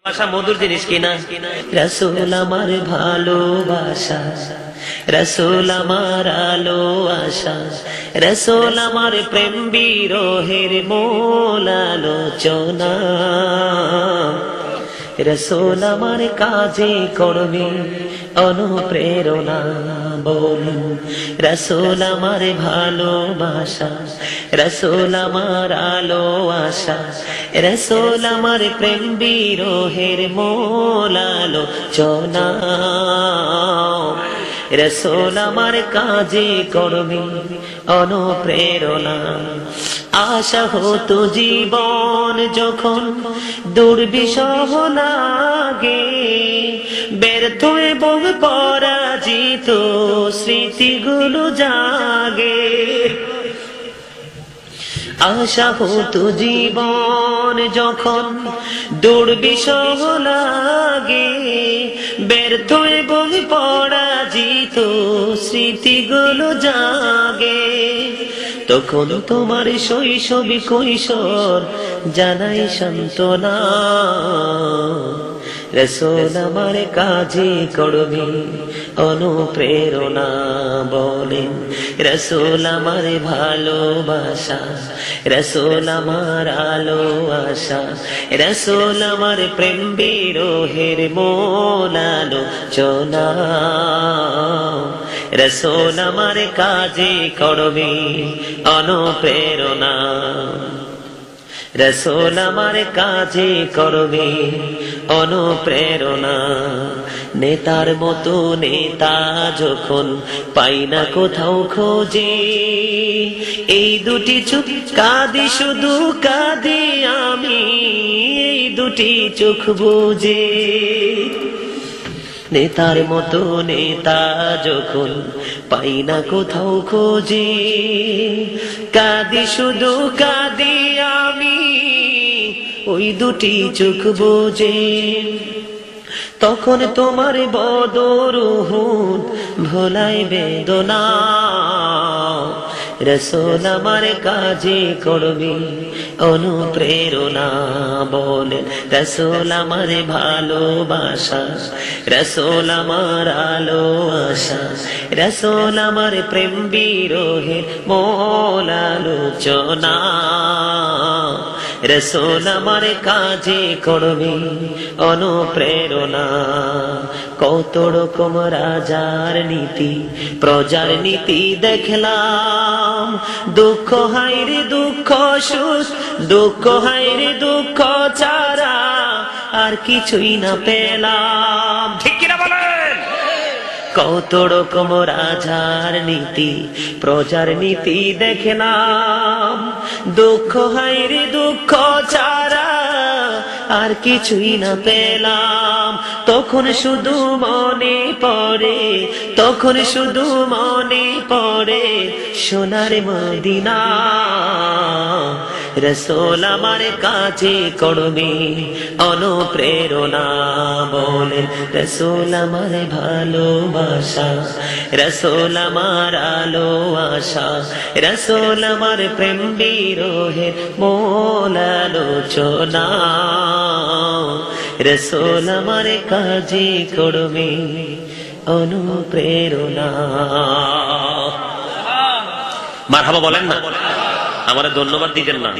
ভালোবাসা মধুর জিনিস কিনা। রাসূল আমার ভালোবাসা, রাসূল আমার আলো আশা, রাসূল আমার প্রেম বিরহের মূল আলোচনা। রাসূল আমার কাজে কর্মে অনুপ্রেরণা। বলুন রাসূল আমার ভালোবাসা, রাসূল আমার আলো আশা, রাসূল আমার প্রেম বিরহের মূল আলোচনা। রাসূল আমার কাজে কর্মে অনুপ্রেরণা। আশা হতো জীবন যখন দুর্বিষহ লাগে, ব্যর্থ এবং পরাজিত স্মৃতিগুলো জাগে। আশা হতো জীবন যখন দুর্বিষহ লাগে, ব্যর্থ এবং পরাজিত স্মৃতিগুলো জাগে। তখন তোমার শৈশবী কৈশোর জানাই সান্ত্বনা। রাসূল আমার কাজে কর্মে অনুপ্রেরণা। বলেন রাসূল আমার ভালোবাসা, রাসূল আমার আলো আশা, রাসূল আমার প্রেম বিরহের মূল আলোচনা। রাসূল আমার কাজে কর্মে অনুপ্রেরণা। রাসূল আমার কাজে কর্মে অনুপ্রেরণা। নেতার মতো নেতা যখন পাই না কোথাও খোঁজে, এই দুটি চোখ কাঁদি, শুধু কাঁদি আমি এই দুটি চোখ বুঝে। নেতার মতো নেতা যখন পাই না কোথাও খোঁজে, কাঁদি, শুধু কাঁদি আমি ওই দুটি চোখ বুঝে। তখন তোমার বদর উহুদ ভোলাই বেদনা। রাসূল আমার কাজে কর্মে অনুপ্রেরণা। বলেন রাসূল আমার ভালোবাসা, রাসূল আমার আলো আশা, রাসূল আমার প্রেম বিরহের মূল আলোচনা। রাসূল আমার কাজে কর্মে অনুপ্রেরণা। কত রকম রাজার নীতি প্রজার নীতি দেখলাম, দুঃখ হায়রে দুঃখ সুখ, দুঃখ হায়রে দুঃখ ছাড়া আর কিছুই না পেলাম। ঠিক কিনা বলেন? কত রকম রাজার নীতি প্রজার নীতি দেখলাম, দুঃখ হায়রে দুঃখ ছাড়া আর কিছুই না পেলাম। তখন শুধু মনে পড়ে, তখন শুধু মনে পড়ে সোনার মদিনা। রাসূল আমার কাজে কর্মে অনুপ্রেরণা। বলেন রাসূল আমার ভালোবাসা, রাসূল আমার আলো আশা, রাসূল আমার প্রেম বিরহের মূল আলোচনা। রাসূল আমার কাজে কর্মে অনুপ্রেরণা। মারহাবা বলেন না, আমারে ধন্যবাদ দিতেন না।